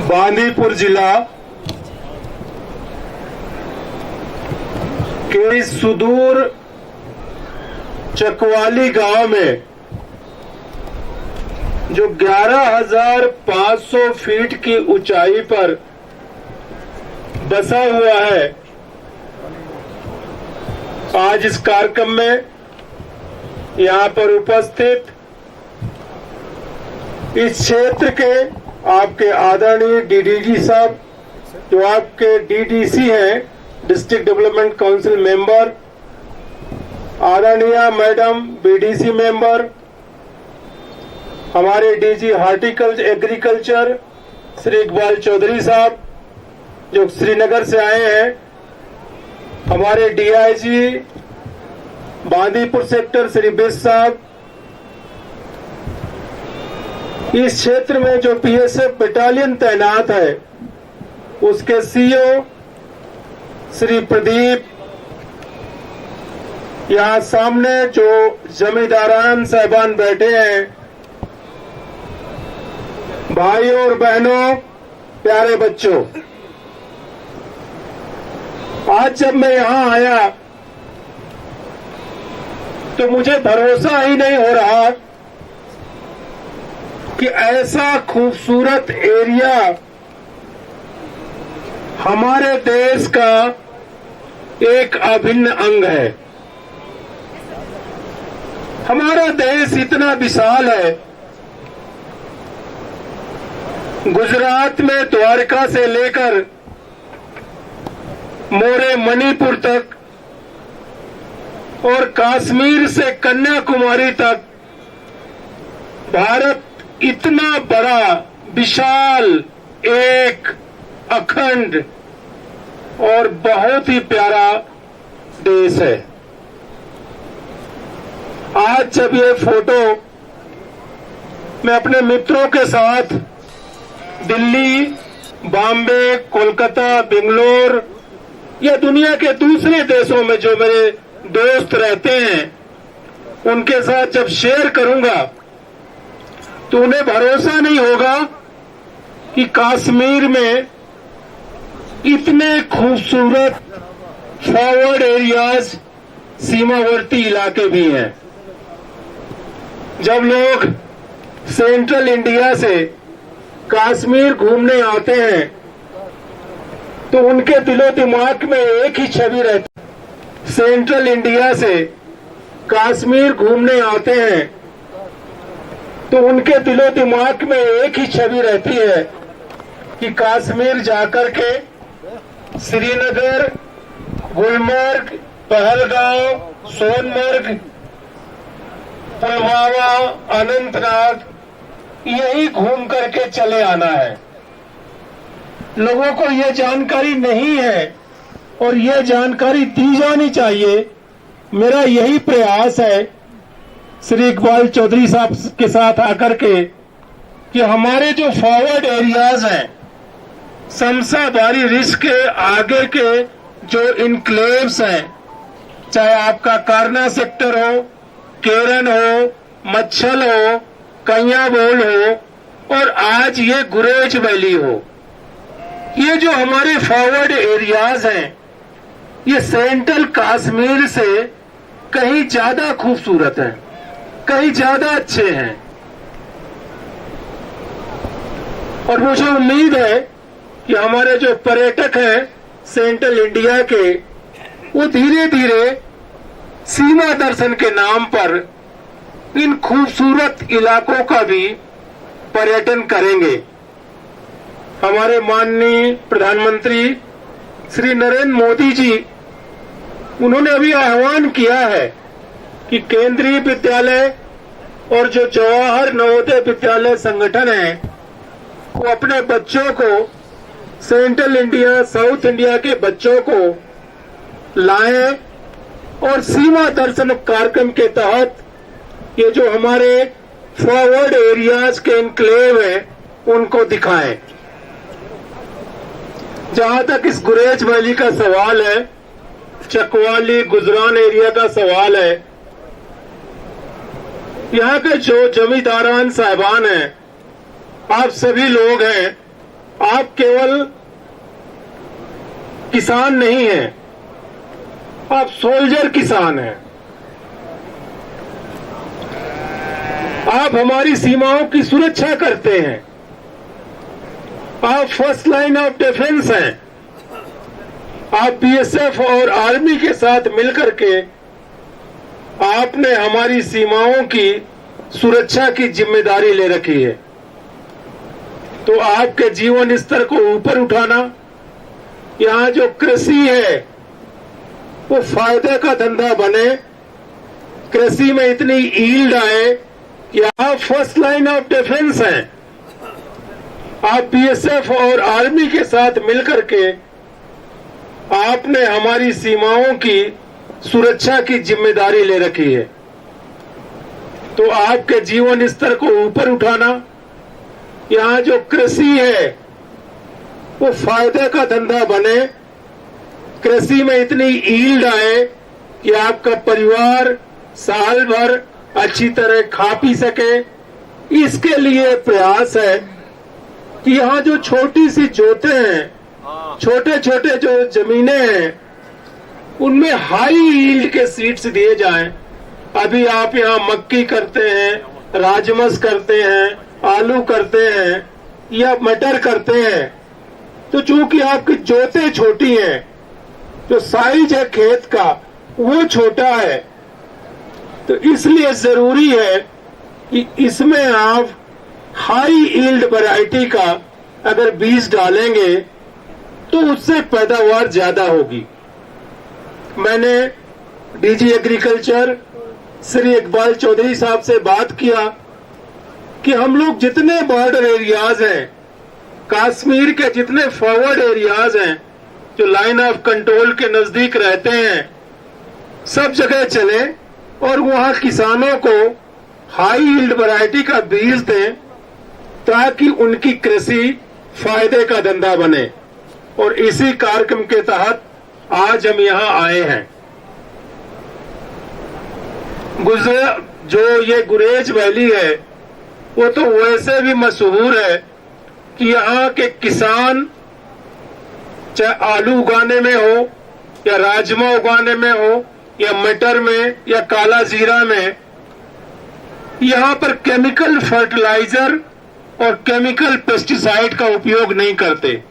बांदीपुर जिला के सुदूर चकवाली गांव में जो 11,500 फीट की ऊंचाई पर बसा हुआ है, आज इस कार्यक्रम में यहां पर उपस्थित इस क्षेत्र के आपके आदरणीय डीडीजी साहब, जो आपके डीडीसी हैं, डिस्ट्रिक्ट डेवलपमेंट काउंसिल मेंबर, आदरणीय मैडम बीडीसी मेंबर, हमारे DG horticulture agriculture Shri Iqbal Chaudhary साहब जो श्रीनगर से आए हैं, हमारे डीआईजी बांदीपुर सेक्टर श्री बिस साहब, इस क्षेत्र में जो पीएसएफ बटालियन तैनात है उसके सीओ श्री प्रदीप, यहाँ सामने जो जमींदारान साहबान बैठे हैं, भाइयों और बहनों, प्यारे बच्चों, आज जब मैं यहां आया तो मुझे भरोसा ही नहीं हो रहा कि ऐसा खूबसूरत एरिया हमारे देश का एक अभिन्न अंग है। हमारा देश इतना विशाल है, गुजरात में द्वारका से लेकर मोरे मणिपुर तक और कश्मीर से कन्याकुमारी तक भारत इतना बड़ा विशाल एक अखंड और बहुत ही प्यारा देश है। आज जब ये फोटो मैं अपने मित्रों के साथ दिल्ली, बॉम्बे, कोलकाता, बेंगलोर या दुनिया के दूसरे देशों में जो मेरे दोस्त रहते हैं उनके साथ जब शेयर करूंगा तो उन्हें भरोसा नहीं होगा कि कश्मीर में इतने खूबसूरत फॉरवर्ड एरियाज, सीमावर्ती इलाके भी हैं। जब लोग सेंट्रल इंडिया से कश्मीर घूमने आते हैं तो उनके दिलो दिमाग में एक ही छवि रहती है। सेंट्रल इंडिया से कश्मीर घूमने आते हैं तो उनके दिलो दिमाग में एक ही छवि रहती है कि कश्मीर जाकर के श्रीनगर, गुलमर्ग, पहलगांव, सोनमर्ग, पुलवामा, अनंतनाग यही घूम करके चले आना है। लोगों को यह जानकारी नहीं है और यह जानकारी दी जानी चाहिए। मेरा यही प्रयास है श्री इकबाल चौधरी साहब के साथ आकर के कि हमारे जो फॉरवर्ड एरियाज हैं, समसा बारी रिस के आगे के जो इनक्लेव्स हैं, चाहे आपका कारना सेक्टर हो, केरन हो, मच्छल हो, कैयाबोल हो और आज ये गुरेज वैली हो, ये जो हमारे फॉरवर्ड एरियाज हैं ये सेंट्रल कश्मीर से कहीं ज्यादा खूबसूरत हैं, कहीं ज्यादा अच्छे हैं। और मुझे उम्मीद है कि हमारे जो पर्यटक हैं सेंट्रल इंडिया के, वो धीरे धीरे सीमा दर्शन के नाम पर इन खूबसूरत इलाकों का भी पर्यटन करेंगे। हमारे माननीय प्रधानमंत्री श्री नरेंद्र मोदी जी, उन्होंने अभी आह्वान किया है कि केंद्रीय विद्यालय और जो जवाहर नवोदय विद्यालय संगठन है वो अपने बच्चों को, सेंट्रल इंडिया, साउथ इंडिया के बच्चों को लाएं और सीमा दर्शन कार्यक्रम के तहत ये जो हमारे फॉरवर्ड एरियाज के इनक्लेव है उनको दिखाएं। जहां तक इस गुरेज वैली का सवाल है, चकवाली गुजरान एरिया का सवाल है, यहाँ के जो जमींदारान साहबान हैं, आप सभी लोग हैं, आप केवल किसान नहीं हैं, आप सोल्जर किसान हैं। आप हमारी सीमाओं की सुरक्षा करते हैं, आप फर्स्ट लाइन ऑफ डिफेंस हैं। आप बीएसएफ और आर्मी के साथ मिलकर के आपने हमारी सीमाओं की सुरक्षा की जिम्मेदारी ले रखी है। तो आपके जीवन स्तर को ऊपर उठाना, यहाँ जो कृषि है वो फायदे का धंधा बने, कृषि में इतनी ईल्ड आए कि आप फर्स्ट लाइन ऑफ डिफेंस हैं। आप बीएसएफ और आर्मी के साथ मिलकर के आपने हमारी सीमाओं की सुरक्षा की जिम्मेदारी ले रखी है। तो आपके जीवन स्तर को ऊपर उठाना, यहाँ जो कृषि है वो फायदे का धंधा बने, कृषि में इतनी ईल्ड आए कि आपका परिवार साल भर अच्छी तरह खा पी सके। इसके लिए प्रयास है कि यहाँ जो छोटी सी जोतें हैं, छोटे छोटे जो जमीनें हैं, उनमें हाई यील्ड के सीड्स दिए जाएं। अभी आप यहाँ मक्की करते हैं, राजमस करते हैं, आलू करते हैं या मटर करते हैं, तो चूंकि आपकी जोतें छोटी हैं, जो साइज है खेत का वो छोटा है, तो इसलिए जरूरी है कि इसमें आप हाई यील्ड वैरायटी का अगर बीज डालेंगे तो उससे पैदावार ज्यादा होगी। मैंने डीजी एग्रीकल्चर श्री इकबाल चौधरी साहब से बात किया कि हम लोग जितने बॉर्डर एरियाज हैं, कश्मीर के जितने फॉरवर्ड एरियाज हैं, जो लाइन ऑफ कंट्रोल के नजदीक रहते हैं, सब जगह चले और वहां किसानों को हाई यील्ड वैरायटी का बीज दें ताकि उनकी कृषि फायदे का धंधा बने। और इसी कार्यक्रम के तहत आज हम यहाँ आए हैं। जो ये गुरेज वैली है वो तो वैसे भी मशहूर है कि यहाँ के किसान चाहे आलू उगाने में हो या राजमा उगाने में हो या मटर में या काला जीरा में, यहाँ पर केमिकल फर्टिलाइजर और केमिकल पेस्टिसाइड का उपयोग नहीं करते।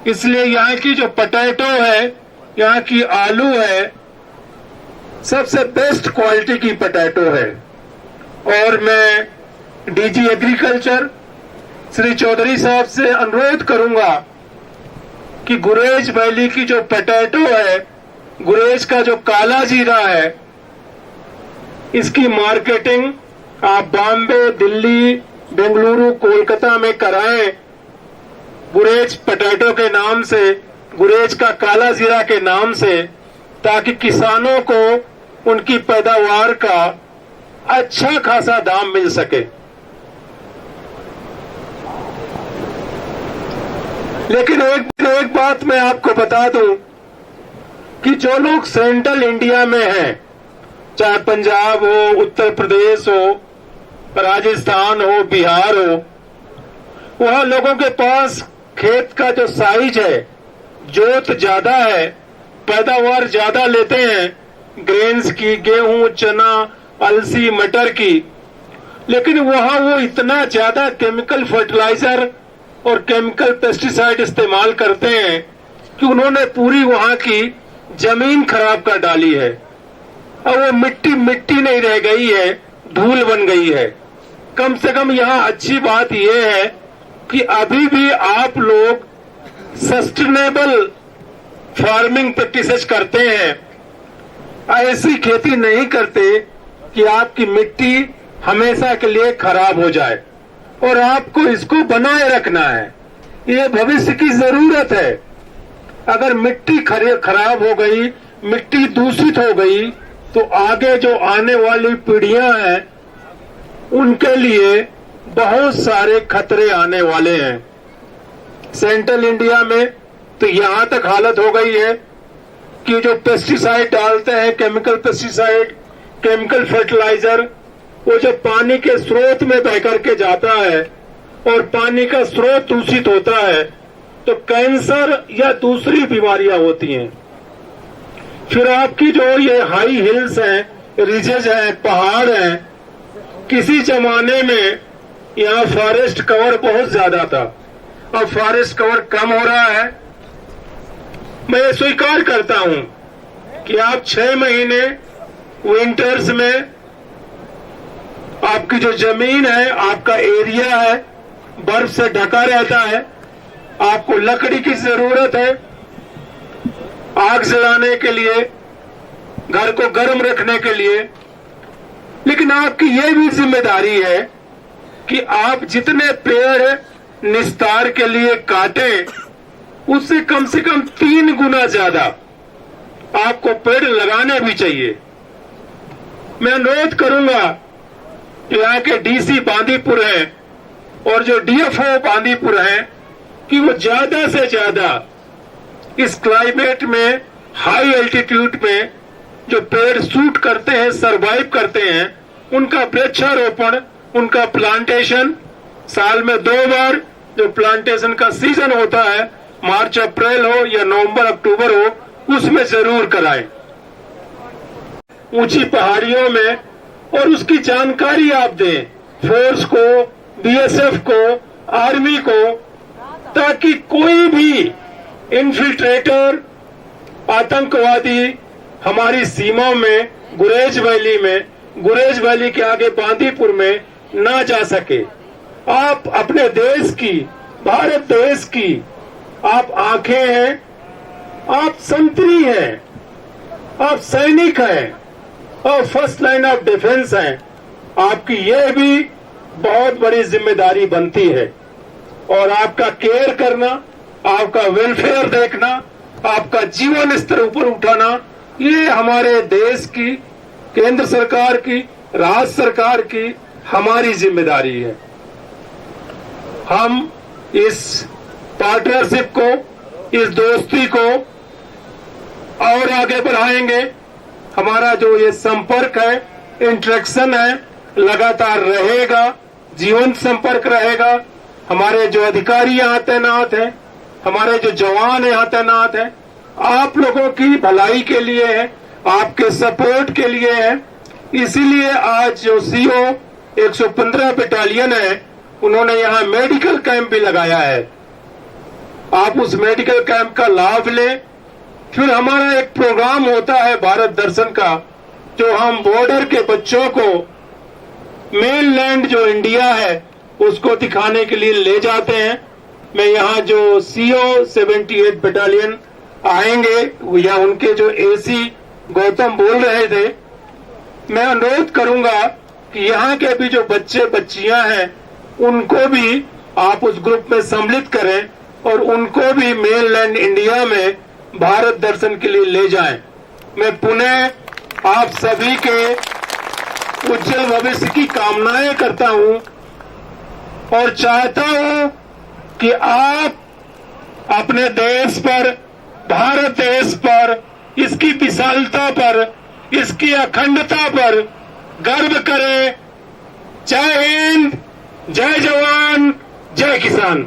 इसलिए यहाँ की जो पोटैटो है, यहाँ की आलू है, सबसे बेस्ट क्वालिटी की पोटैटो है। और मैं डीजी एग्रीकल्चर श्री चौधरी साहब से अनुरोध करूंगा कि गुरेज वैली की जो पोटैटो है, गुरेज का जो काला जीरा है, इसकी मार्केटिंग आप बॉम्बे, दिल्ली, बेंगलुरु, कोलकाता में कराएं, गुरेज पोटैटो के नाम से, गुरेज का काला जीरा के नाम से, ताकि किसानों को उनकी पैदावार का अच्छा खासा दाम मिल सके। लेकिन एक बात मैं आपको बता दूं कि जो लोग सेंट्रल इंडिया में हैं, चाहे पंजाब हो, उत्तर प्रदेश हो, राजस्थान हो, बिहार हो, वहां लोगों के पास खेत का जो साइज है, जोत ज्यादा है, पैदावार ज्यादा लेते हैं ग्रेन्स की, गेहूं, चना, अलसी, मटर की, लेकिन वहां वो इतना ज्यादा केमिकल फर्टिलाइजर और केमिकल पेस्टिसाइड इस्तेमाल करते हैं कि उन्होंने पूरी वहां की जमीन खराब कर डाली है। और वो मिट्टी नहीं रह गई है, धूल बन गई है। कम से कम यहाँ अच्छी बात यह है कि अभी भी आप लोग सस्टेनेबल फार्मिंग प्रैक्टिसेस करते हैं, ऐसी खेती नहीं करते कि आपकी मिट्टी हमेशा के लिए खराब हो जाए। और आपको इसको बनाए रखना है, ये भविष्य की जरूरत है। अगर मिट्टी खराब हो गई, मिट्टी दूषित हो गई, तो आगे जो आने वाली पीढ़ियां हैं उनके लिए बहुत सारे खतरे आने वाले हैं। सेंट्रल इंडिया में तो यहां तक हालत हो गई है कि जो पेस्टिसाइड डालते हैं, केमिकल पेस्टिसाइड, केमिकल फर्टिलाइजर, वो जो पानी के स्रोत में बह करके जाता है और पानी का स्रोत दूषित होता है तो कैंसर या दूसरी बीमारियां होती हैं। फिर आपकी जो ये हाई हिल्स हैं, रिजेज हैं, पहाड़ हैं, किसी जमाने में यहाँ फॉरेस्ट कवर बहुत ज्यादा था, अब फॉरेस्ट कवर कम हो रहा है। मैं स्वीकार करता हूं कि आप 6 महीने विंटर्स में आपकी जो जमीन है, आपका एरिया है, बर्फ से ढका रहता है, आपको लकड़ी की जरूरत है आग जलाने के लिए, घर को गर्म रखने के लिए। लेकिन आपकी यह भी जिम्मेदारी है कि आप जितने पेड़ निस्तार के लिए काटें, उससे कम से कम 3 गुना ज्यादा आपको पेड़ लगाने भी चाहिए। मैं अनुरोध करूंगा कि यहाँ के डीसी बांदीपुर है और जो डीएफओ बांदीपुर है कि वो ज्यादा से ज्यादा इस क्लाइमेट में, हाई एल्टीट्यूड में जो पेड़ शूट करते हैं, सरवाइव करते हैं, उनका वृक्षारोपण, उनका प्लांटेशन, साल में 2 बार जो प्लांटेशन का सीजन होता है, मार्च अप्रैल हो या नवंबर अक्टूबर हो, उसमें जरूर कराएं। ऊंची पहाड़ियों में और उसकी जानकारी आप दें फोर्स को, बीएसएफ को, आर्मी को, ताकि कोई भी इन्फिल्ट्रेटर, आतंकवादी हमारी सीमा में, गुरेज वैली के आगे बांदीपुर में ना जा सके। आप अपने देश की, भारत देश की आप आंखें हैं, आप संतरी हैं, आप सैनिक हैं और फर्स्ट लाइन ऑफ डिफेंस हैं। आपकी यह भी बहुत बड़ी जिम्मेदारी बनती है और आपका केयर करना, आपका वेलफेयर देखना, आपका जीवन स्तर ऊपर उठाना, ये हमारे देश की, केंद्र सरकार की, राज्य सरकार की हमारी जिम्मेदारी है। हम इस पार्टनरशिप को, इस दोस्ती को और आगे बढ़ाएंगे। हमारा जो ये संपर्क है, इंटरेक्शन है, लगातार रहेगा, जीवंत संपर्क रहेगा। हमारे जो अधिकारी यहाँ तैनात हैं, हमारे जो जवान यहाँ तैनात हैं, आप लोगों की भलाई के लिए है, आपके सपोर्ट के लिए है। इसीलिए आज जो सीओ 115 बटालियन है, उन्होंने यहाँ मेडिकल कैंप भी लगाया है। आप उस मेडिकल कैंप का लाभ लें। फिर हमारा एक प्रोग्राम होता है भारत दर्शन का, जो हम बॉर्डर के बच्चों को मेनलैंड जो इंडिया है उसको दिखाने के लिए ले जाते हैं। मैं यहाँ जो सीओ 78 बटालियन आएंगे या उनके जो एसी गौतम बोल रहे थे, मैं अनुरोध करूंगा कि यहाँ के भी जो बच्चे बच्चियां हैं उनको भी आप उस ग्रुप में सम्मिलित करें और उनको भी मेनलैंड इंडिया में भारत दर्शन के लिए ले जाएं। मैं पुनः आप सभी के उज्जवल भविष्य की कामनाएं करता हूं और चाहता हूं कि आप अपने देश पर, भारत देश पर, इसकी विशालता पर, इसकी अखंडता पर गर्व करें। जय हिंद, जय जवान, जय किसान।